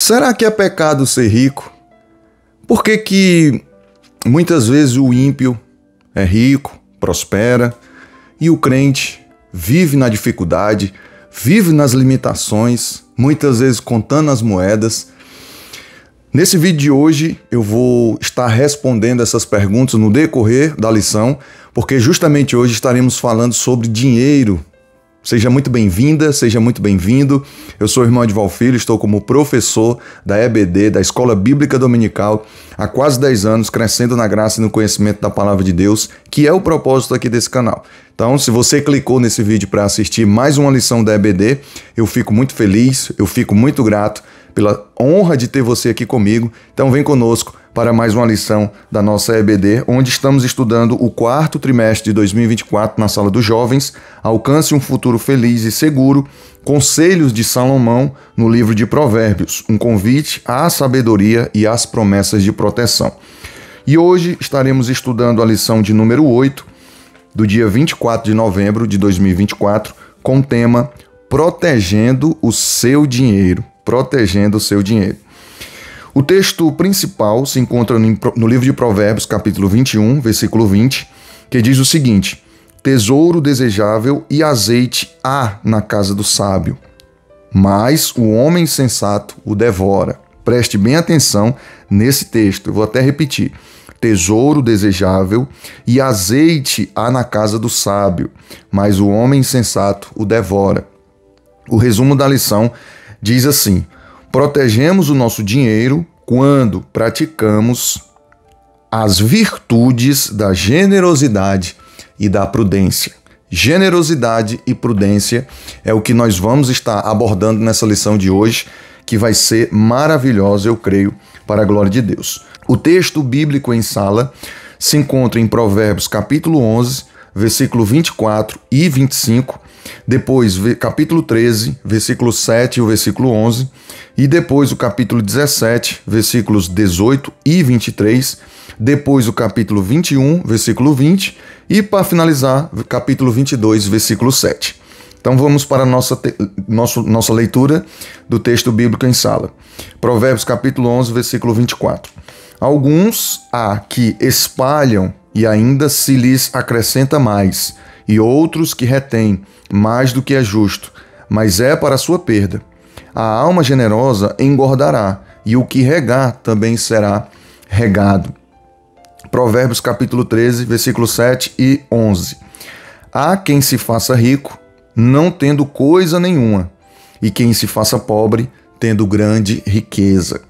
Será que é pecado ser rico? Por que muitas vezes o ímpio é rico, prospera, e o crente vive na dificuldade, vive nas limitações, muitas vezes contando as moedas? Nesse vídeo de hoje eu vou estar respondendo essas perguntas no decorrer da lição, porque justamente hoje estaremos falando sobre dinheiro. Seja muito bem-vinda, seja muito bem-vindo. Eu sou o irmão Edival Filho, estou como professor da EBD, da Escola Bíblica Dominical, há quase 10 anos, crescendo na graça e no conhecimento da Palavra de Deus, que é o propósito aqui desse canal. Então, se você clicou nesse vídeo para assistir mais uma lição da EBD, eu fico muito feliz, eu fico muito grato pela honra de ter você aqui comigo. Então, vem conosco para mais uma lição da nossa EBD, onde estamos estudando o 4º trimestre de 2024 na Sala dos Jovens, Alcance um Futuro Feliz e Seguro, Conselhos de Salomão no livro de Provérbios, um convite à sabedoria e às promessas de proteção. E hoje estaremos estudando a lição de número 8, do dia 24 de novembro de 2024, com o tema Protegendo o Seu Dinheiro. Protegendo o seu dinheiro. O texto principal se encontra no livro de Provérbios, capítulo 21, versículo 20, que diz o seguinte: tesouro desejável e azeite há na casa do sábio, mas o homem sensato o devora. Preste bem atenção nesse texto, eu vou até repetir. Tesouro desejável e azeite há na casa do sábio, mas o homem sensato o devora. O resumo da lição diz assim: protegemos o nosso dinheiro quando praticamos as virtudes da generosidade e da prudência. Generosidade e prudência é o que nós vamos estar abordando nessa lição de hoje, que vai ser maravilhosa, eu creio, para a glória de Deus. O texto bíblico em sala se encontra em Provérbios capítulo 11, versículo 24 e 25, depois capítulo 13, versículo 7 e o versículo 11, e depois o capítulo 17, versículos 18 e 23, depois o capítulo 21, versículo 20, e para finalizar, o capítulo 22, versículo 7. Então vamos para a nossa leitura do texto bíblico em sala. Provérbios capítulo 11, versículo 24. Alguns há que espalham e ainda se lhes acrescenta mais, e outros que retêm mais do que é justo, mas é para a sua perda. A alma generosa engordará, e o que regar também será regado. Provérbios capítulo 13, versículos 7 e 11. Há quem se faça rico, não tendo coisa nenhuma, e quem se faça pobre, tendo grande riqueza.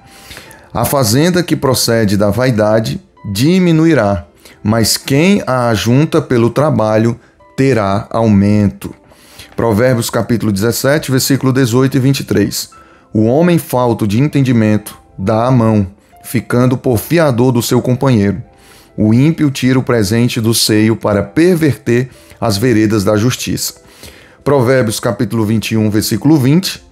A fazenda que procede da vaidade diminuirá, mas quem a ajunta pelo trabalho terá aumento. Provérbios capítulo 17, versículo 18 e 23. O homem falto de entendimento dá a mão, ficando por fiador do seu companheiro. O ímpio tira o presente do seio para perverter as veredas da justiça. Provérbios capítulo 21, versículo 20,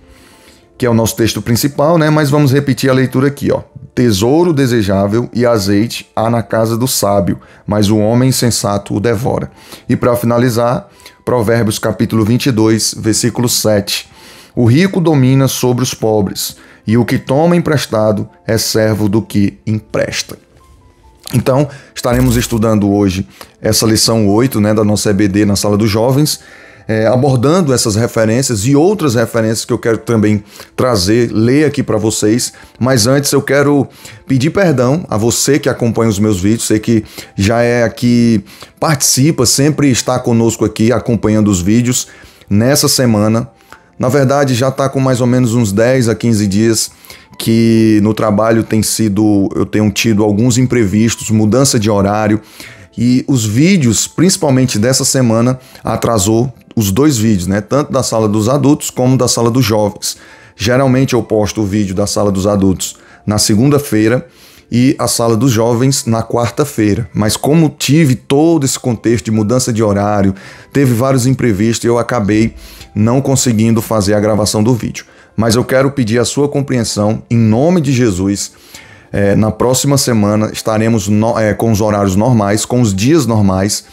que é o nosso texto principal, né? Mas vamos repetir a leitura aqui, ó. Tesouro desejável e azeite há na casa do sábio, mas o homem insensato o devora. E para finalizar, Provérbios capítulo 22, versículo 7. O rico domina sobre os pobres, e o que toma emprestado é servo do que empresta. Então, estaremos estudando hoje essa lição 8, né, da nossa EBD na Sala dos Jovens, abordando essas referências e outras referências que eu quero também trazer, ler aqui para vocês. Mas antes eu quero pedir perdão a você que acompanha os meus vídeos, você que já é aqui, participa, sempre está conosco aqui acompanhando os vídeos. Nessa semana, na verdade já está com mais ou menos uns 10 a 15 dias que no trabalho eu tenho tido alguns imprevistos, mudança de horário, e os vídeos, principalmente dessa semana, atrasou os 2 vídeos, né? Tanto da sala dos adultos como da sala dos jovens. Geralmente eu posto o vídeo da sala dos adultos na segunda-feira e a sala dos jovens na quarta-feira. Mas como tive todo esse contexto de mudança de horário, teve vários imprevistos e eu acabei não conseguindo fazer a gravação do vídeo. Mas eu quero pedir a sua compreensão, em nome de Jesus. Na próxima semana estaremos com os horários normais, com os dias normais,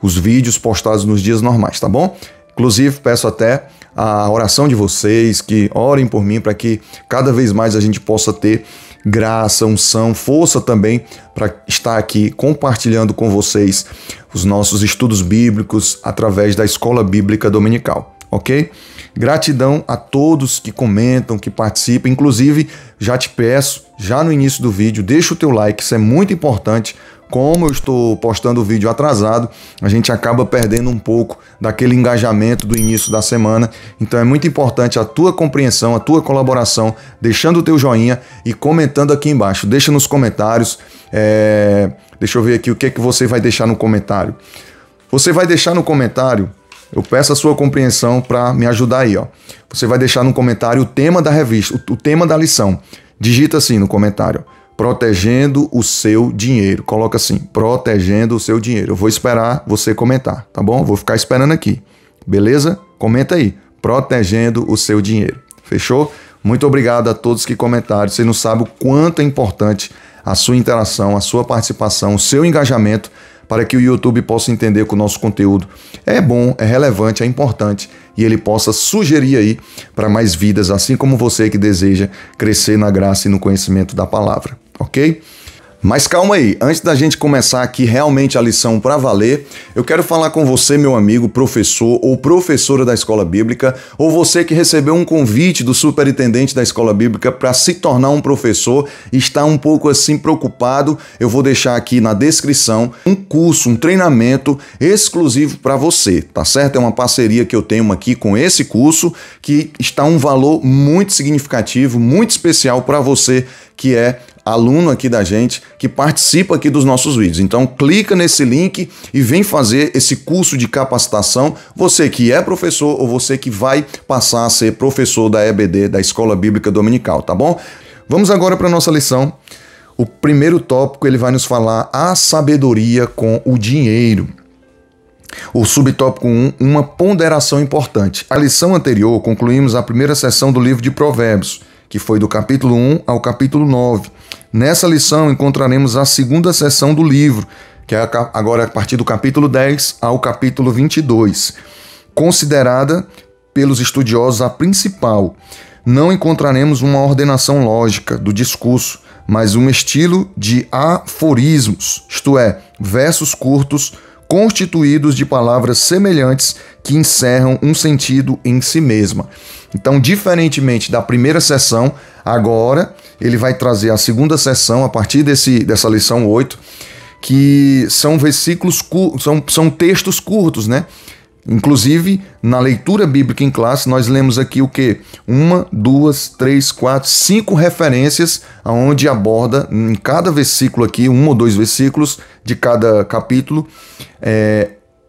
os vídeos postados nos dias normais, tá bom? Inclusive, peço até a oração de vocês, que orem por mim para que cada vez mais a gente possa ter graça, unção, força também para estar aqui compartilhando com vocês os nossos estudos bíblicos através da Escola Bíblica Dominical, ok? Gratidão a todos que comentam, que participam. Inclusive, já te peço, já no início do vídeo, deixa o teu like, isso é muito importante. Como eu estou postando o vídeo atrasado, a gente acaba perdendo um pouco daquele engajamento do início da semana. Então é muito importante a tua compreensão, a tua colaboração, deixando o teu joinha e comentando aqui embaixo. Deixa nos comentários, deixa eu ver aqui o que é que você vai deixar no comentário. Você vai deixar no comentário, eu peço a sua compreensão para me ajudar aí, ó. Você vai deixar no comentário o tema da revista, o tema da lição. Digita assim no comentário: protegendo o seu dinheiro. Coloca assim: protegendo o seu dinheiro. Eu vou esperar você comentar, tá bom? Vou ficar esperando aqui. Beleza? Comenta aí: protegendo o seu dinheiro. Fechou? Muito obrigado a todos que comentaram. Você não sabe o quanto é importante a sua interação, a sua participação, o seu engajamento, para que o YouTube possa entender que o nosso conteúdo é bom, é relevante, é importante e ele possa sugerir aí para mais vidas, assim como você que deseja crescer na graça e no conhecimento da palavra, ok? Mas calma aí, antes da gente começar aqui realmente a lição para valer, eu quero falar com você, meu amigo professor ou professora da Escola Bíblica, ou você que recebeu um convite do superintendente da Escola Bíblica para se tornar um professor e está um pouco assim preocupado. Eu vou deixar aqui na descrição um curso, um treinamento exclusivo para você, tá certo? É uma parceria que eu tenho aqui com esse curso que está um valor muito significativo, muito especial para você que é aluno aqui da gente, que participa aqui dos nossos vídeos. Então clica nesse link e vem fazer esse curso de capacitação, você que é professor ou você que vai passar a ser professor da EBD, da Escola Bíblica Dominical, tá bom? Vamos agora para a nossa lição. O primeiro tópico, ele vai nos falar a sabedoria com o dinheiro. O subtópico 1, uma ponderação importante. A lição anterior, concluímos a primeira sessão do livro de Provérbios, que foi do capítulo 1 ao capítulo 9. Nessa lição encontraremos a segunda sessão do livro, que é agora a partir do capítulo 10 ao capítulo 22. Considerada pelos estudiosos a principal, não encontraremos uma ordenação lógica do discurso, mas um estilo de aforismos, isto é, versos curtos constituídos de palavras semelhantes que encerram um sentido em si mesma. Então, diferentemente da primeira sessão, agora ele vai trazer a segunda sessão a partir dessa lição 8, que são versículos são textos curtos, né? Inclusive, na leitura bíblica em classe, nós lemos aqui o quê? 1, 2, 3, 4, 5 referências onde aborda em cada versículo aqui, 1 ou 2 versículos de cada capítulo,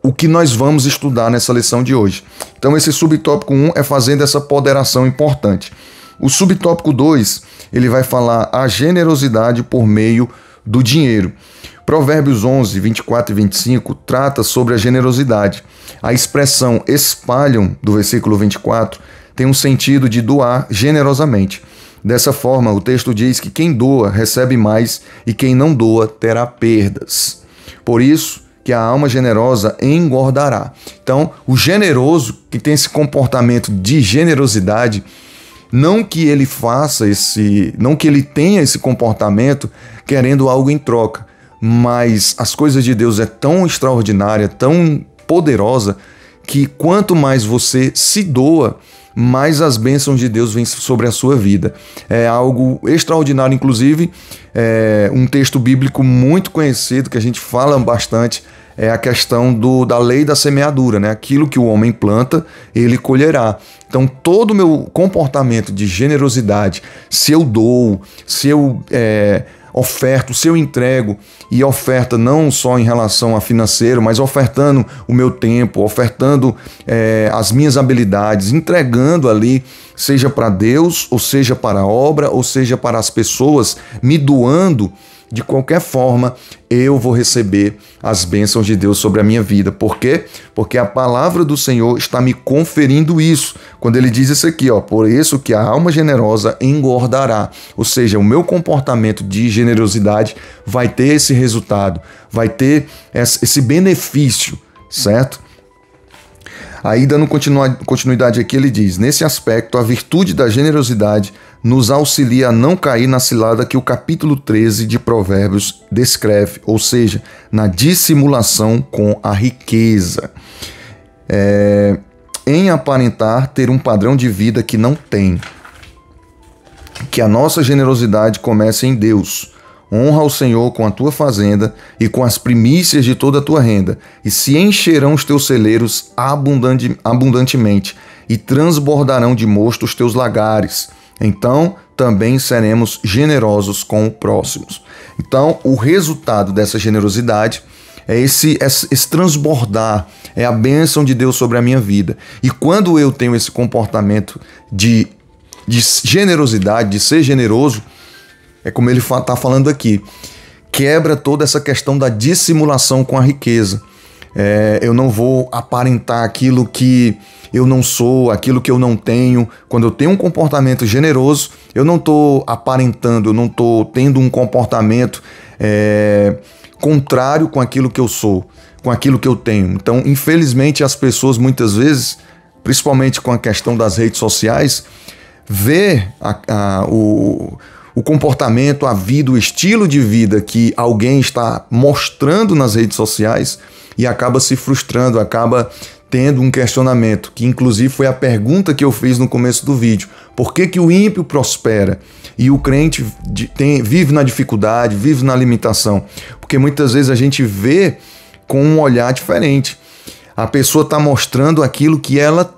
o que nós vamos estudar nessa lição de hoje. Então, esse subtópico 1 é fazendo essa ponderação importante. O subtópico 2, ele vai falar a generosidade por meio do dinheiro. Provérbios 11, 24 e 25 trata sobre a generosidade. A expressão espalham, do versículo 24, tem um sentido de doar generosamente. Dessa forma, o texto diz que quem doa recebe mais e quem não doa terá perdas. Por isso que a alma generosa engordará. Então, o generoso, que tem esse comportamento de generosidade, não que ele tenha esse comportamento querendo algo em troca, mas as coisas de Deus é tão extraordinária, tão poderosa, que quanto mais você se doa, mais as bênçãos de Deus vêm sobre a sua vida. É algo extraordinário, inclusive, um texto bíblico muito conhecido, que a gente fala bastante, é a questão da lei da semeadura, né? Aquilo que o homem planta, ele colherá. Então, todo o meu comportamento de generosidade, se eu dou, se eu oferto, se eu entrego, e oferta não só em relação a financeiro, mas ofertando o meu tempo, ofertando as minhas habilidades, entregando ali, seja para Deus, ou seja para a obra, ou seja para as pessoas, me doando, de qualquer forma, eu vou receber as bênçãos de Deus sobre a minha vida. Por quê? Porque a palavra do Senhor está me conferindo isso. Quando ele diz isso aqui, ó, por isso que a alma generosa engordará. Ou seja, o meu comportamento de generosidade vai ter esse resultado, vai ter esse benefício, certo? Aí, dando continuidade aqui, ele diz: nesse aspecto, a virtude da generosidade nos auxilia a não cair na cilada que o capítulo 13 de Provérbios descreve, ou seja, na dissimulação com a riqueza. Em aparentar ter um padrão de vida que não tem. Que a nossa generosidade comece em Deus. Honra ao Senhor com a tua fazenda e com as primícias de toda a tua renda, e se encherão os teus celeiros abundantemente, e transbordarão de mosto os teus lagares. Então também seremos generosos com os próximos. Então, o resultado dessa generosidade é esse transbordar, é a bênção de Deus sobre a minha vida. E quando eu tenho esse comportamento de generosidade, de ser generoso, é como ele está falando aqui, quebra toda essa questão da dissimulação com a riqueza. Eu não vou aparentar aquilo que eu não sou, aquilo que eu não tenho. Quando eu tenho um comportamento generoso, eu não estou aparentando, eu não estou tendo um comportamento contrário com aquilo que eu sou, com aquilo que eu tenho. Então, infelizmente, as pessoas muitas vezes, principalmente com a questão das redes sociais, vê o comportamento, a vida, o estilo de vida que alguém está mostrando nas redes sociais e acaba se frustrando, acaba tendo um questionamento, que inclusive foi a pergunta que eu fiz no começo do vídeo. Por que o ímpio prospera e o crente vive na dificuldade, vive na limitação? Porque muitas vezes a gente vê com um olhar diferente. A pessoa está mostrando aquilo que ela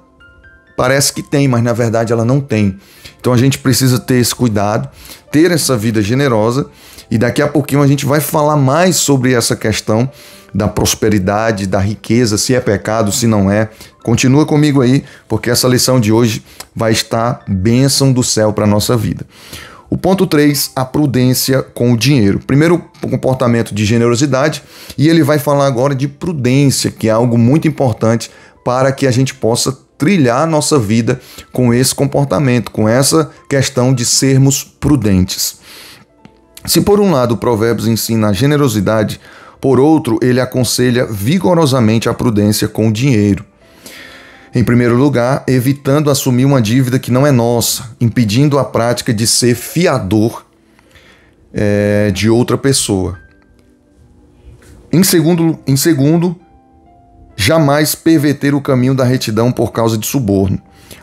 parece que tem, mas na verdade ela não tem. Então a gente precisa ter esse cuidado, ter essa vida generosa, e daqui a pouquinho a gente vai falar mais sobre essa questão da prosperidade, da riqueza, se é pecado, se não é. Continua comigo aí, porque essa lição de hoje vai estar bênção do céu para a nossa vida. O ponto 3, a prudência com o dinheiro. Primeiro, o comportamento de generosidade, e ele vai falar agora de prudência, que é algo muito importante para que a gente possa trilhar a nossa vida com esse comportamento, com essa questão de sermos prudentes. Se por um lado o Provérbios ensina a generosidade, por outro ele aconselha vigorosamente a prudência com o dinheiro. Em primeiro lugar, evitando assumir uma dívida que não é nossa, impedindo a prática de ser fiador de outra pessoa. Em segundo, jamais perverter o caminho da retidão por causa de suborno.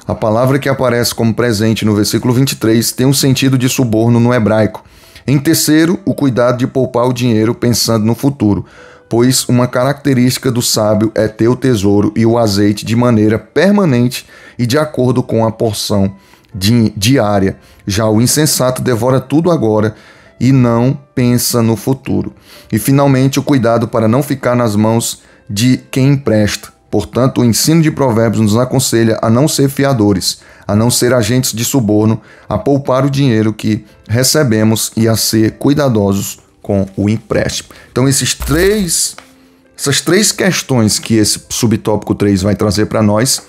A palavra que aparece como presente no versículo 23 tem um sentido de suborno no hebraico. Em terceiro, o cuidado de poupar o dinheiro pensando no futuro, pois uma característica do sábio é ter o tesouro e o azeite de maneira permanente e de acordo com a porção diária. Já o insensato devora tudo agora e não pensa no futuro. E finalmente, o cuidado para não ficar nas mãos de quem empresta. Portanto, o ensino de Provérbios nos aconselha a não ser fiadores, a não ser agentes de suborno, a poupar o dinheiro que recebemos e a ser cuidadosos com o empréstimo. Então, essas três questões que esse subtópico 3 vai trazer para nós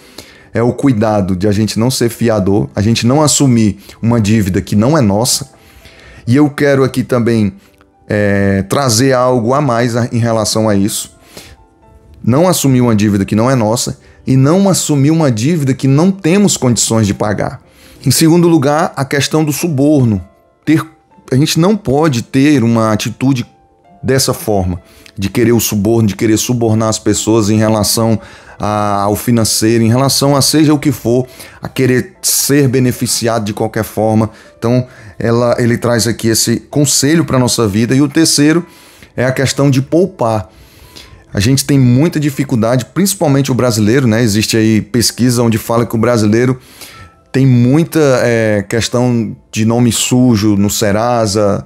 é o cuidado de a gente não ser fiador, a gente não assumir uma dívida que não é nossa. E eu quero aqui também trazer algo a mais em relação a isso. Não assumir uma dívida que não é nossa e não assumir uma dívida que não temos condições de pagar. Em segundo lugar, a questão do suborno. A gente não pode ter uma atitude dessa forma, de querer o suborno, de querer subornar as pessoas em relação ao financeiro, em relação a seja o que for, a querer ser beneficiado de qualquer forma. Então, ele traz aqui esse conselho para a nossa vida. E o terceiro é a questão de poupar. A gente tem muita dificuldade, principalmente o brasileiro, né? Existe aí pesquisa onde fala que o brasileiro tem muita questão de nome sujo no Serasa,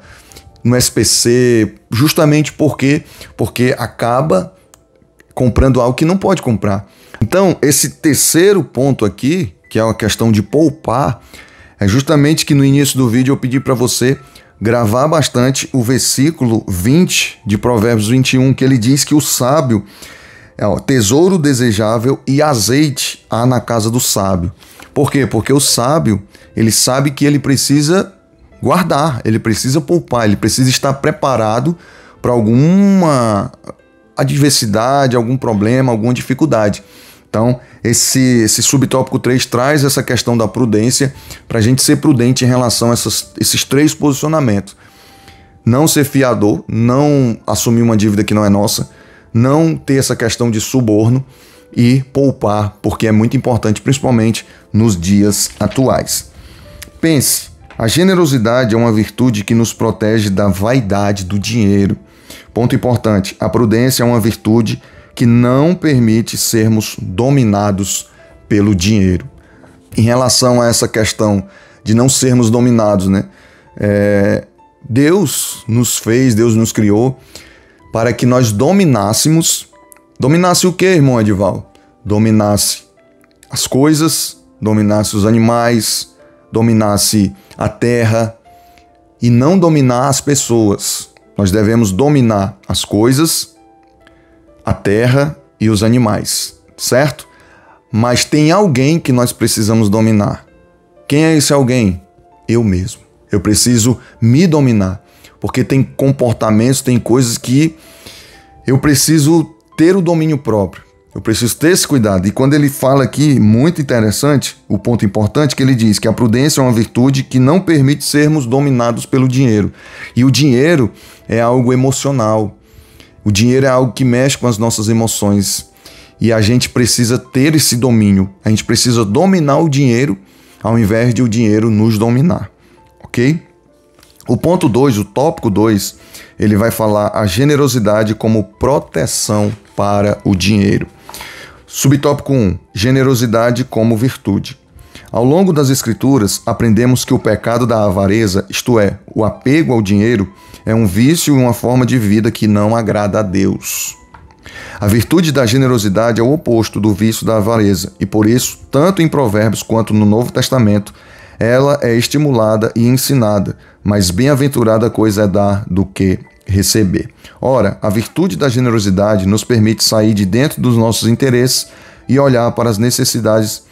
no SPC, justamente porque acaba comprando algo que não pode comprar. Então, esse terceiro ponto aqui, que é a questão de poupar, é justamente que no início do vídeo eu pedi para você gravar bastante o versículo 20 de Provérbios 21, que ele diz que o sábio tesouro desejável e azeite há na casa do sábio. Por quê? Porque o sábio, ele sabe que ele precisa guardar, ele precisa poupar, ele precisa estar preparado para alguma adversidade, algum problema, alguma dificuldade. Então, esse subtópico 3 traz essa questão da prudência para a gente ser prudente em relação a esses 3 posicionamentos. Não ser fiador, não assumir uma dívida que não é nossa, não ter essa questão de suborno e poupar, porque é muito importante, principalmente nos dias atuais. Pense, a generosidade é uma virtude que nos protege da vaidade do dinheiro. Ponto importante, a prudência é uma virtude que não permite sermos dominados pelo dinheiro. Em relação a essa questão de não sermos dominados, né? Deus nos fez, Deus nos criou para que nós dominássemos. Dominasse o quê, irmão Edival? Dominasse as coisas, dominasse os animais, dominasse a terra e não dominar as pessoas. Nós devemos dominar as coisas, a terra e os animais, certo? Mas tem alguém que nós precisamos dominar. Quem é esse alguém? Eu mesmo. Eu preciso me dominar, porque tem comportamentos, tem coisas que eu preciso ter o domínio próprio. Eu preciso ter esse cuidado. E quando ele fala aqui, muito interessante, o ponto importante que ele diz que a prudência é uma virtude que não permite sermos dominados pelo dinheiro. E o dinheiro é algo emocional. O dinheiro é algo que mexe com as nossas emoções. E a gente precisa ter esse domínio. A gente precisa dominar o dinheiro ao invés de o dinheiro nos dominar. Ok? O ponto 2, o tópico 2, ele vai falar a generosidade como proteção para o dinheiro. Subtópico 1, generosidade como virtude. Ao longo das Escrituras, aprendemos que o pecado da avareza, isto é, o apego ao dinheiro, é um vício e uma forma de vida que não agrada a Deus. A virtude da generosidade é o oposto do vício da avareza, e por isso, tanto em Provérbios quanto no Novo Testamento, ela é estimulada e ensinada, mas bem-aventurada coisa é dar do que receber. Ora, a virtude da generosidade nos permite sair de dentro dos nossos interesses e olhar para as necessidades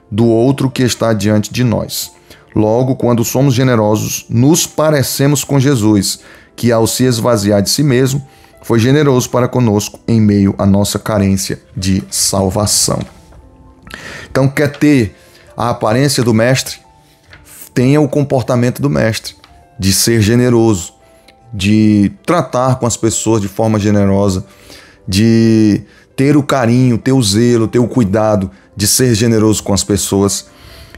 do outro que está diante de nós. Logo, quando somos generosos, nos parecemos com Jesus, que ao se esvaziar de si mesmo, foi generoso para conosco em meio à nossa carência de salvação. Então, quer ter a aparência do mestre? Tenha o comportamento do mestre, de ser generoso, de tratar com as pessoas de forma generosa, de ter o carinho, ter o zelo, ter o cuidado de ser generoso com as pessoas.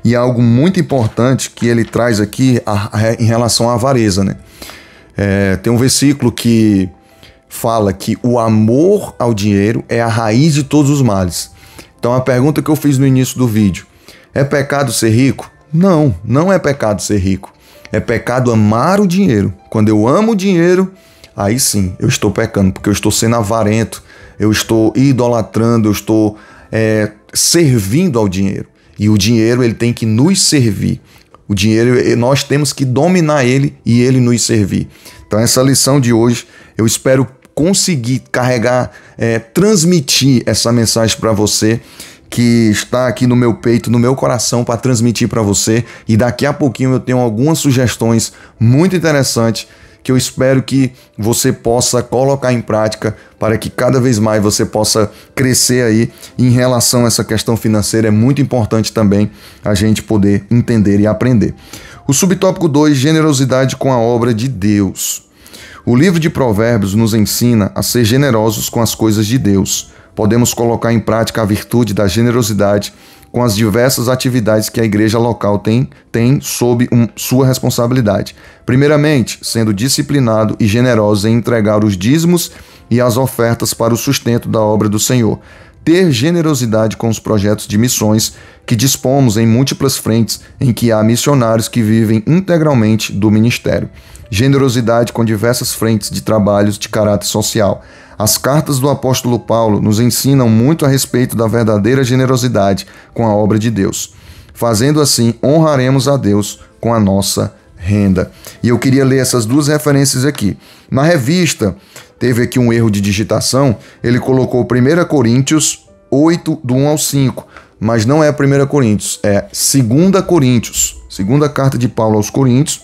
E algo muito importante que ele traz aqui em relação à avareza, né? Tem um versículo que fala que o amor ao dinheiro é a raiz de todos os males. Então a pergunta que eu fiz no início do vídeo, é pecado ser rico? Não, não é pecado ser rico. É pecado amar o dinheiro. Quando eu amo o dinheiro, aí sim, eu estou pecando, porque eu estou sendo avarento, eu estou idolatrando, eu estou servindo ao dinheiro. E o dinheiro, ele tem que nos servir. O dinheiro, nós temos que dominar ele e ele nos servir. Então essa lição de hoje, eu espero conseguir carregar, transmitir essa mensagem para você, que está aqui no meu peito, no meu coração, para transmitir para você. E daqui a pouquinho eu tenho algumas sugestões muito interessantes que eu espero que você possa colocar em prática para que cada vez mais você possa crescer aí. Em relação a essa questão financeira, é muito importante também a gente poder entender e aprender. O subtópico 2, generosidade com a obra de Deus. O livro de Provérbios nos ensina a ser generosos com as coisas de Deus. Podemos colocar em prática a virtude da generosidade com as diversas atividades que a igreja local tem sob sua responsabilidade. Primeiramente, sendo disciplinado e generoso em entregar os dízimos e as ofertas para o sustento da obra do Senhor. Ter generosidade com os projetos de missões que dispomos em múltiplas frentes em que há missionários que vivem integralmente do ministério. Generosidade com diversas frentes de trabalhos de caráter social. As cartas do apóstolo Paulo nos ensinam muito a respeito da verdadeira generosidade com a obra de Deus. Fazendo assim, honraremos a Deus com a nossa renda. E eu queria ler essas duas referências aqui. Na revista, teve aqui um erro de digitação, ele colocou 1 Coríntios 8, do 1 ao 5, mas não é 1 Coríntios, é 2 Coríntios, segunda carta de Paulo aos Coríntios,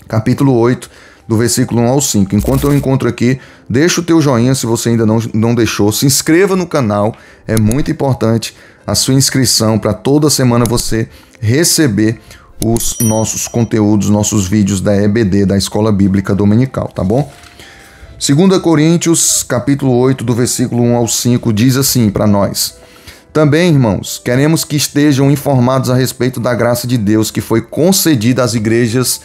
capítulo 8, do versículo 1 ao 5. Enquanto eu encontro aqui, deixa o teu joinha se você ainda não deixou, se inscreva no canal, é muito importante a sua inscrição para toda semana você receber os nossos conteúdos, nossos vídeos da EBD, da Escola Bíblica Dominical, tá bom? 2 Coríntios, capítulo 8, do versículo 1 ao 5, diz assim para nós: também, irmãos, queremos que estejam informados a respeito da graça de Deus que foi concedida às igrejas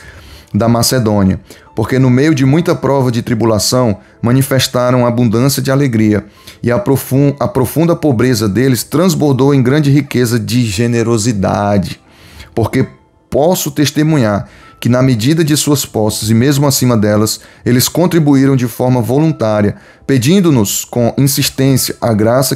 da Macedônia, porque no meio de muita prova de tribulação manifestaram abundância de alegria, e a profunda pobreza deles transbordou em grande riqueza de generosidade. Porque posso testemunhar que na medida de suas posses e mesmo acima delas, eles contribuíram de forma voluntária, pedindo-nos com insistência a graça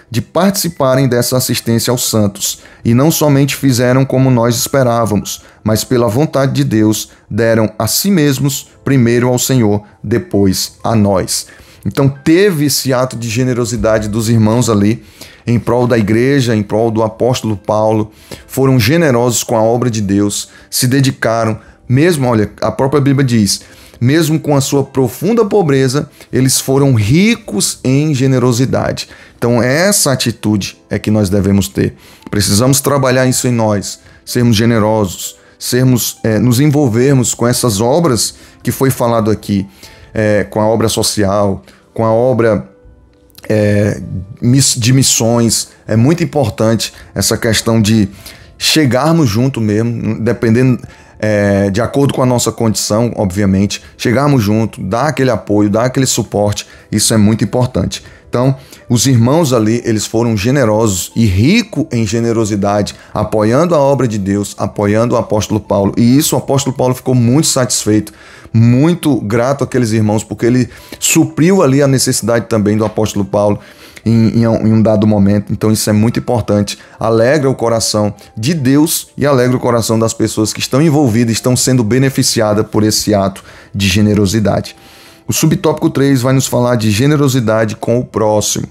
de participarem dessa assistência aos santos, e não somente fizeram como nós esperávamos, mas pela vontade de Deus deram a si mesmos, primeiro ao Senhor, depois a nós. Então teve esse ato de generosidade dos irmãos ali, em prol da igreja, em prol do apóstolo Paulo, foram generosos com a obra de Deus, se dedicaram, mesmo, olha, a própria Bíblia diz, mesmo com a sua profunda pobreza, eles foram ricos em generosidade. Então essa atitude é que nós devemos ter. Precisamos trabalhar isso em nós, sermos generosos, nos envolvermos com essas obras que foi falado aqui, com a obra social, com a obra de missões. É muito importante essa questão de chegarmos junto mesmo, dependendo, de acordo com a nossa condição, obviamente, chegarmos junto, dar aquele apoio, dar aquele suporte, isso é muito importante. Então, os irmãos ali, eles foram generosos e ricos em generosidade, apoiando a obra de Deus, apoiando o apóstolo Paulo. E isso, o apóstolo Paulo ficou muito satisfeito, muito grato àqueles irmãos, porque ele supriu ali a necessidade também do apóstolo Paulo em um dado momento. Então isso é muito importante, alegra o coração de Deus e alegra o coração das pessoas que estão envolvidas, estão sendo beneficiadas por esse ato de generosidade. O subtópico 3 vai nos falar de generosidade com o próximo.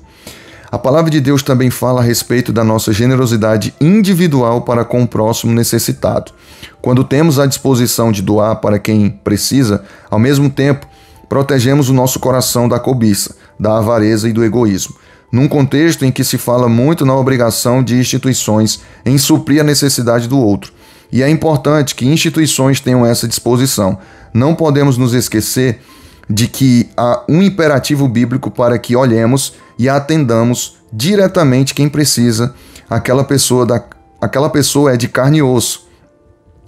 A palavra de Deus também fala a respeito da nossa generosidade individual para com o próximo necessitado. Quando temos a disposição de doar para quem precisa, ao mesmo tempo, protegemos o nosso coração da cobiça, da avareza e do egoísmo. Num contexto em que se fala muito na obrigação de instituições em suprir a necessidade do outro. E é importante que instituições tenham essa disposição. Não podemos nos esquecer de que há um imperativo bíblico para que olhemos e atendamos diretamente quem precisa. Aquela pessoa é de carne e osso.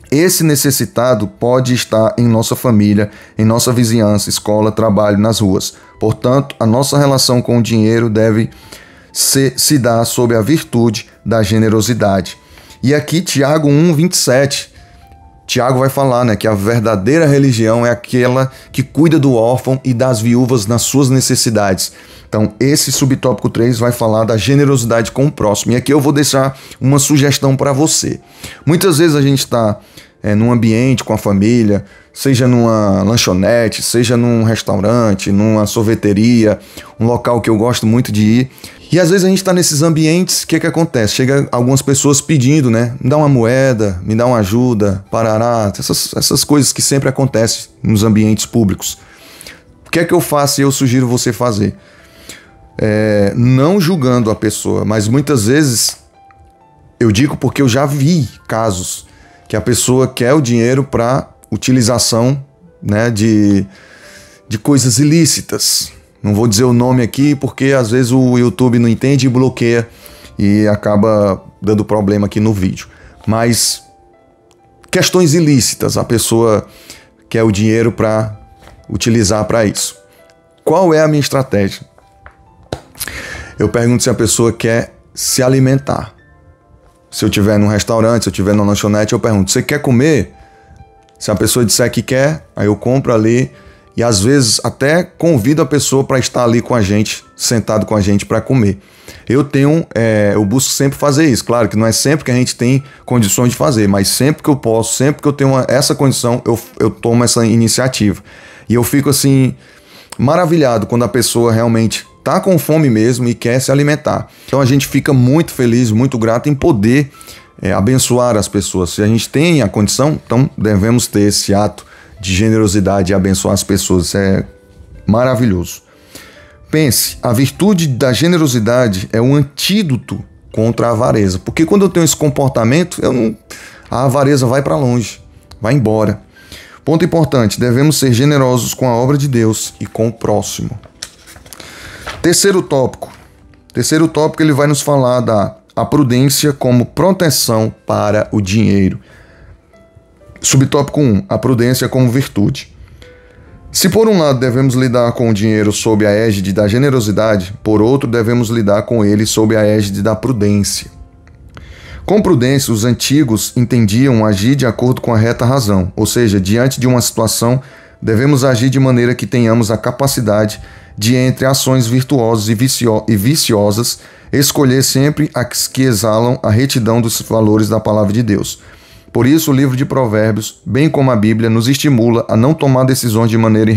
Esse necessitado pode estar em nossa família, em nossa vizinhança, escola, trabalho, nas ruas. Portanto, a nossa relação com o dinheiro deve se dar sob a virtude da generosidade. E aqui Tiago 1:27, Tiago vai falar, que a verdadeira religião é aquela que cuida do órfão e das viúvas nas suas necessidades. Então, esse subtópico 3 vai falar da generosidade com o próximo. E aqui eu vou deixar uma sugestão para você. Muitas vezes a gente está num ambiente com a família, seja numa lanchonete, seja num restaurante, numa sorveteria, um local que eu gosto muito de ir. E às vezes a gente está nesses ambientes, o que acontece? Chega algumas pessoas pedindo, me dá uma moeda, me dá uma ajuda, parará, essas coisas que sempre acontecem nos ambientes públicos. O que é que eu faço e eu sugiro você fazer? Não julgando a pessoa, mas muitas vezes eu digo porque eu já vi casos que a pessoa quer o dinheiro para utilização de coisas ilícitas. Não vou dizer o nome aqui porque às vezes o YouTube não entende e bloqueia e acaba dando problema aqui no vídeo. Mas questões ilícitas, a pessoa quer o dinheiro para utilizar para isso. Qual é a minha estratégia? Eu pergunto se a pessoa quer se alimentar. Se eu estiver num restaurante, se eu estiver numa lanchonete, eu pergunto, você quer comer? Se a pessoa disser que quer, aí eu compro ali. E às vezes até convido a pessoa para estar ali com a gente, sentado com a gente para comer. Eu busco sempre fazer isso. Claro que não é sempre que a gente tem condições de fazer, mas sempre que eu posso, sempre que eu tenho essa condição, eu tomo essa iniciativa. E eu fico assim, maravilhado quando a pessoa realmente está com fome mesmo e quer se alimentar. Então a gente fica muito feliz, muito grato em poder abençoar as pessoas. Se a gente tem a condição, então devemos ter esse ato de generosidade e abençoar as pessoas. Isso é maravilhoso. Pense, a virtude da generosidade é um antídoto contra a avareza. Porque quando eu tenho esse comportamento, a avareza vai para longe, vai embora. Ponto importante, devemos ser generosos com a obra de Deus e com o próximo. Terceiro tópico ele vai nos falar da prudência como proteção para o dinheiro. Subtópico 1, a prudência como virtude. Se por um lado devemos lidar com o dinheiro sob a égide da generosidade, por outro devemos lidar com ele sob a égide da prudência. Com prudência, os antigos entendiam agir de acordo com a reta razão, ou seja, diante de uma situação, devemos agir de maneira que tenhamos a capacidade de, entre ações virtuosas e viciosas, escolher sempre as que exalam a retidão dos valores da palavra de Deus. Por isso, o livro de Provérbios, bem como a Bíblia, nos estimula a não tomar decisões de maneira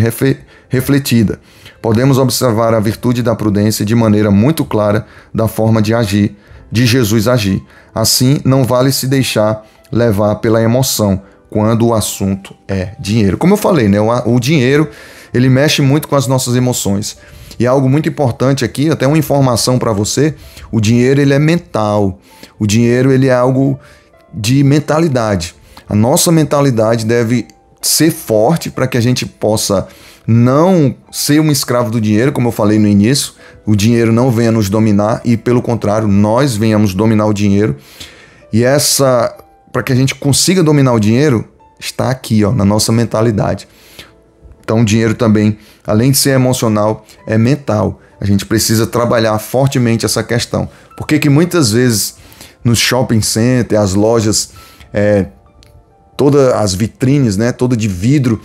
refletida. Podemos observar a virtude da prudência de maneira muito clara da forma de agir, de Jesus agir. Assim, não vale se deixar levar pela emoção quando o assunto é dinheiro. Como eu falei, né? O dinheiro, ele mexe muito com as nossas emoções. E algo muito importante aqui, até uma informação para você, o dinheiro ele é mental. O dinheiro ele é algo de mentalidade. A nossa mentalidade deve ser forte para que a gente possa não ser um escravo do dinheiro, como eu falei no início. O dinheiro não venha nos dominar e, pelo contrário, nós venhamos dominar o dinheiro. E para que a gente consiga dominar o dinheiro, está aqui, ó, na nossa mentalidade. Então o dinheiro também, além de ser emocional, é mental. A gente precisa trabalhar fortemente essa questão. Por que muitas vezes nos shopping centers, as lojas, todas as vitrines, né, toda de vidro,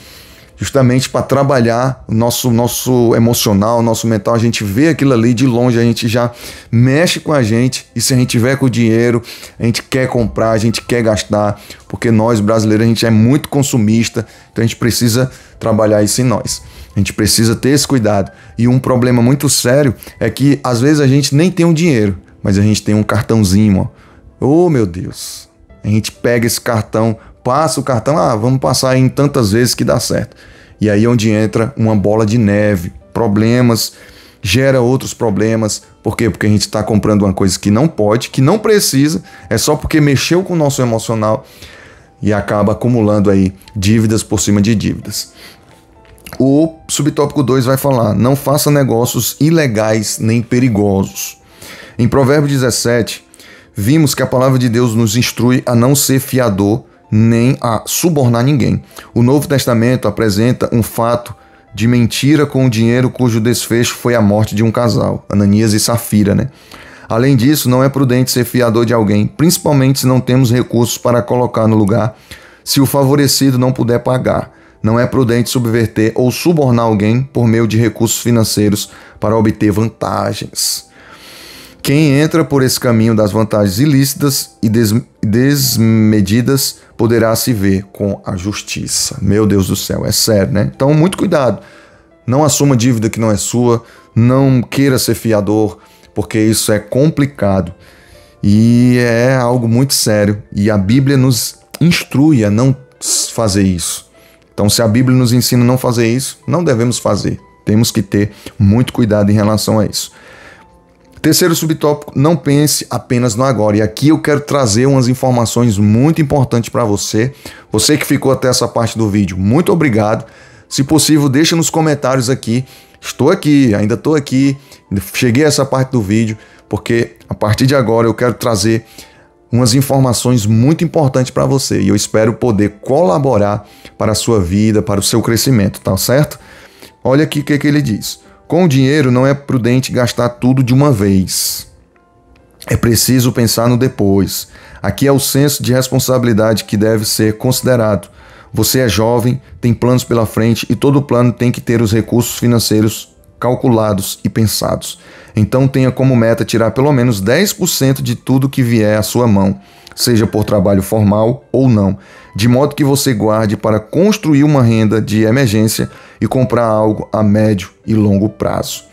justamente para trabalhar o nosso emocional, o nosso mental, a gente vê aquilo ali de longe, a gente já mexe com a gente, e se a gente tiver com o dinheiro, a gente quer comprar, a gente quer gastar, porque nós brasileiros, a gente é muito consumista, então a gente precisa trabalhar isso em nós. A gente precisa ter esse cuidado. E um problema muito sério é que às vezes a gente nem tem um dinheiro, mas a gente tem um cartãozinho, ó. Oh, meu Deus! A gente pega esse cartão, passa o cartão, vamos passar em tantas vezes que dá certo. E aí é onde entra uma bola de neve, problemas, gera outros problemas. Por quê? Porque a gente está comprando uma coisa que não pode, que não precisa, é só porque mexeu com o nosso emocional e acaba acumulando aí dívidas por cima de dívidas. O subtópico 2 vai falar, não faça negócios ilegais nem perigosos. Em Provérbios 17, vimos que a palavra de Deus nos instrui a não ser fiador nem a subornar ninguém. O Novo Testamento apresenta um fato de mentira com o dinheiro cujo desfecho foi a morte de um casal, Ananias e Safira, né? Além disso, não é prudente ser fiador de alguém, principalmente se não temos recursos para colocar no lugar, se o favorecido não puder pagar. Não é prudente subverter ou subornar alguém por meio de recursos financeiros para obter vantagens. Quem entra por esse caminho das vantagens ilícitas e desmedidas poderá se ver com a justiça. Meu Deus do céu, é sério, né? Então, muito cuidado. Não assuma dívida que não é sua, não queira ser fiador, porque isso é complicado e é algo muito sério. E a Bíblia nos instrui a não fazer isso. Então, se a Bíblia nos ensina a não fazer isso, não devemos fazer. Temos que ter muito cuidado em relação a isso. Terceiro subtópico, não pense apenas no agora. E aqui eu quero trazer umas informações muito importantes para você. Você que ficou até essa parte do vídeo, muito obrigado. Se possível, deixa nos comentários aqui. Estou aqui, ainda estou aqui, cheguei a essa parte do vídeo, porque a partir de agora eu quero trazer umas informações muito importantes para você. E eu espero poder colaborar para a sua vida, para o seu crescimento, tá certo? Olha aqui o que ele diz. Com o dinheiro não é prudente gastar tudo de uma vez. É preciso pensar no depois. Aqui é o senso de responsabilidade que deve ser considerado. Você é jovem, tem planos pela frente e todo plano tem que ter os recursos financeiros calculados e pensados. Então tenha como meta tirar pelo menos 10% de tudo que vier à sua mão, seja por trabalho formal ou não, de modo que você guarde para construir uma renda de emergência e comprar algo a médio e longo prazo.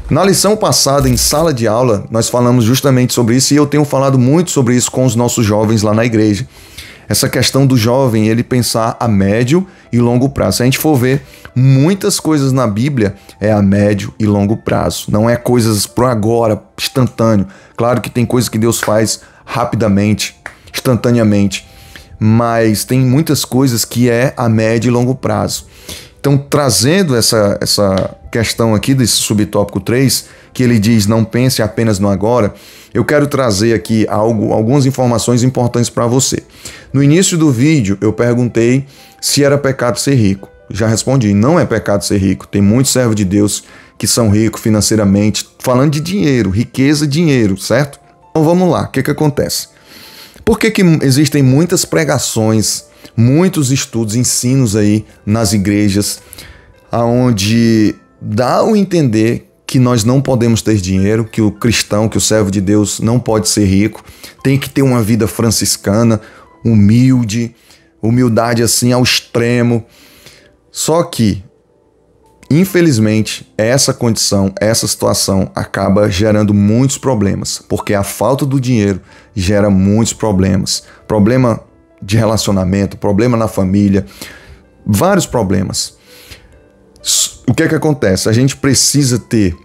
Na lição passada, em sala de aula, nós falamos justamente sobre isso e eu tenho falado muito sobre isso com os nossos jovens lá na igreja. essa questão do jovem ele pensar a médio e longo prazo. Se a gente for ver, muitas coisas na Bíblia é a médio e longo prazo. Não é coisas pro agora, instantâneo. Claro que tem coisas que Deus faz rapidamente, instantaneamente, mas tem muitas coisas que é a médio e longo prazo. Então, trazendo essa questão aqui desse subtópico 3, que ele diz não pense apenas no agora, eu quero trazer aqui algumas informações importantes para você. No início do vídeo, eu perguntei se era pecado ser rico. Já respondi, não é pecado ser rico. Tem muitos servos de Deus que são ricos financeiramente, falando de dinheiro, riqueza, dinheiro, certo? Então vamos lá, o que acontece? Por que existem muitas pregações, muitos estudos, ensinos aí nas igrejas, aonde dá a entender que nós não podemos ter dinheiro, que o cristão, que o servo de Deus não pode ser rico, tem que ter uma vida franciscana, humildade assim ao extremo. Só que, infelizmente, essa condição, essa situação acaba gerando muitos problemas, porque a falta do dinheiro gera muitos problemas. Problema de relacionamento, problema na família, vários problemas. O que acontece? A gente precisa ter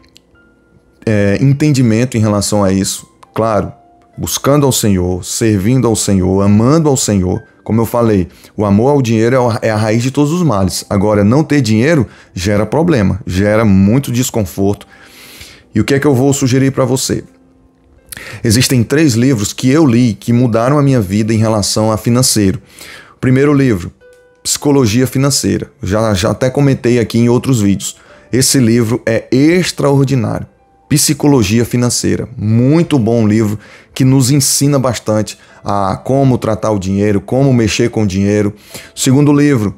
entendimento em relação a isso, claro, buscando ao Senhor, servindo ao Senhor, amando ao Senhor. Como eu falei, o amor ao dinheiro é a raiz de todos os males. Agora, não ter dinheiro gera problema, gera muito desconforto. E o que é que eu vou sugerir para você? Existem 3 livros que eu li que mudaram a minha vida em relação a financeiro. O primeiro livro, Psicologia Financeira. Já até comentei aqui em outros vídeos. Esse livro é extraordinário. Psicologia Financeira. Muito bom livro que nos ensina bastante a como tratar o dinheiro, como mexer com o dinheiro. O segundo livro,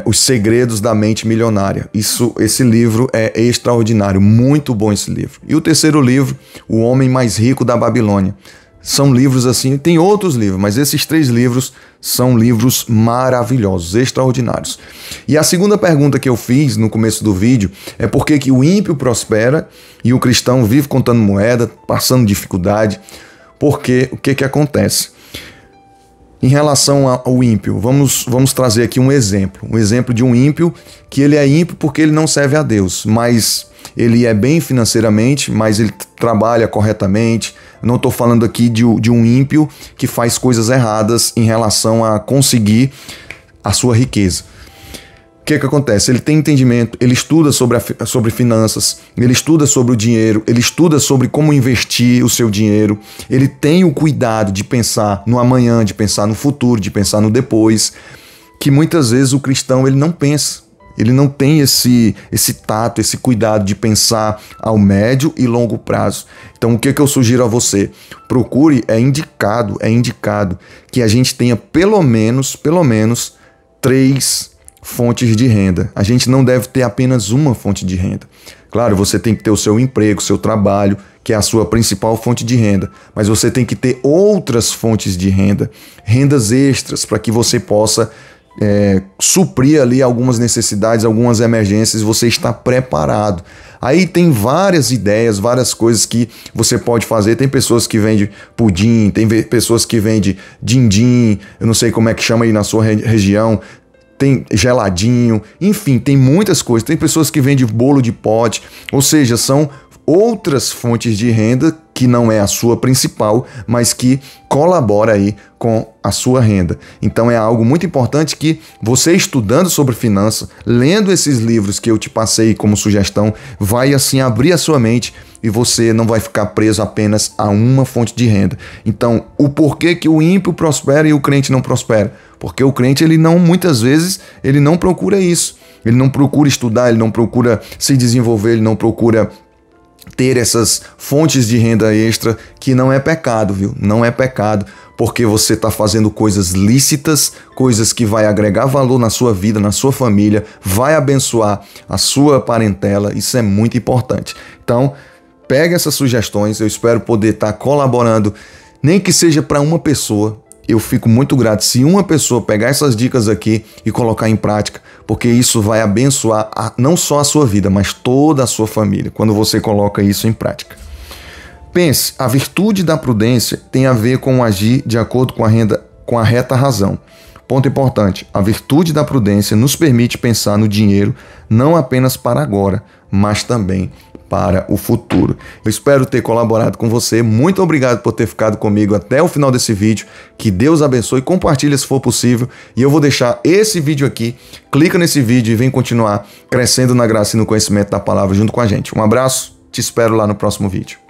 Os Segredos da Mente Milionária. Esse livro é extraordinário, muito bom esse livro. E o terceiro livro, O Homem Mais Rico da Babilônia. São livros assim, tem outros livros, mas esses 3 livros são livros maravilhosos, extraordinários. E a segunda pergunta que eu fiz no começo do vídeo é por que o ímpio prospera e o cristão vive contando moeda, passando dificuldade. Porque o que acontece? Em relação ao ímpio, vamos trazer aqui um exemplo de um ímpio que ele é ímpio porque ele não serve a Deus, mas ele é bem financeiramente, mas ele trabalha corretamente. Eu não estou falando aqui de um ímpio que faz coisas erradas em relação a conseguir a sua riqueza. O que acontece? Ele tem entendimento, ele estuda sobre finanças, ele estuda sobre o dinheiro, ele estuda sobre como investir o seu dinheiro, ele tem o cuidado de pensar no amanhã, de pensar no futuro, de pensar no depois, que muitas vezes o cristão ele não pensa. Ele não tem esse tato, esse cuidado de pensar ao médio e longo prazo. Então, o que eu sugiro a você? Procure, é indicado que a gente tenha pelo menos 3 fontes de renda. A gente não deve ter apenas uma fonte de renda. Claro, você tem que ter o seu emprego, seu trabalho, que é a sua principal fonte de renda, mas você tem que ter outras fontes de renda, rendas extras, para que você possa suprir ali algumas necessidades, algumas emergências, você está preparado. Aí tem várias ideias, várias coisas que você pode fazer. Tem pessoas que vendem pudim, tem pessoas que vendem din-din, eu não sei como é que chama aí na sua região, tem geladinho, enfim, tem muitas coisas. Tem pessoas que vendem bolo de pote, ou seja, são outras fontes de renda que não é a sua principal, mas que colabora aí com a sua renda. Então é algo muito importante que você estudando sobre finanças, lendo esses livros que eu te passei como sugestão, vai assim abrir a sua mente e você não vai ficar preso apenas a uma fonte de renda. Então, o porquê que o ímpio prospera e o crente não prospera? Porque o crente, muitas vezes, ele não procura isso. Ele não procura estudar, ele não procura se desenvolver, ele não procura ter essas fontes de renda extra, que não é pecado, viu? Não é pecado, porque você está fazendo coisas lícitas, coisas que vai agregar valor na sua vida, na sua família, vai abençoar a sua parentela, isso é muito importante. Então, pega essas sugestões, eu espero poder estar colaborando, nem que seja para uma pessoa. Eu fico muito grato se uma pessoa pegar essas dicas aqui e colocar em prática, porque isso vai abençoar não só a sua vida, mas toda a sua família, quando você coloca isso em prática. Pense, a virtude da prudência tem a ver com agir de acordo com com a reta razão. Ponto importante, a virtude da prudência nos permite pensar no dinheiro não apenas para agora, mas também para o futuro. Eu espero ter colaborado com você. Muito obrigado por ter ficado comigo até o final desse vídeo. Que Deus abençoe. Compartilha se for possível. E eu vou deixar esse vídeo aqui. Clica nesse vídeo e vem continuar crescendo na graça e no conhecimento da palavra junto com a gente. Um abraço. Te espero lá no próximo vídeo.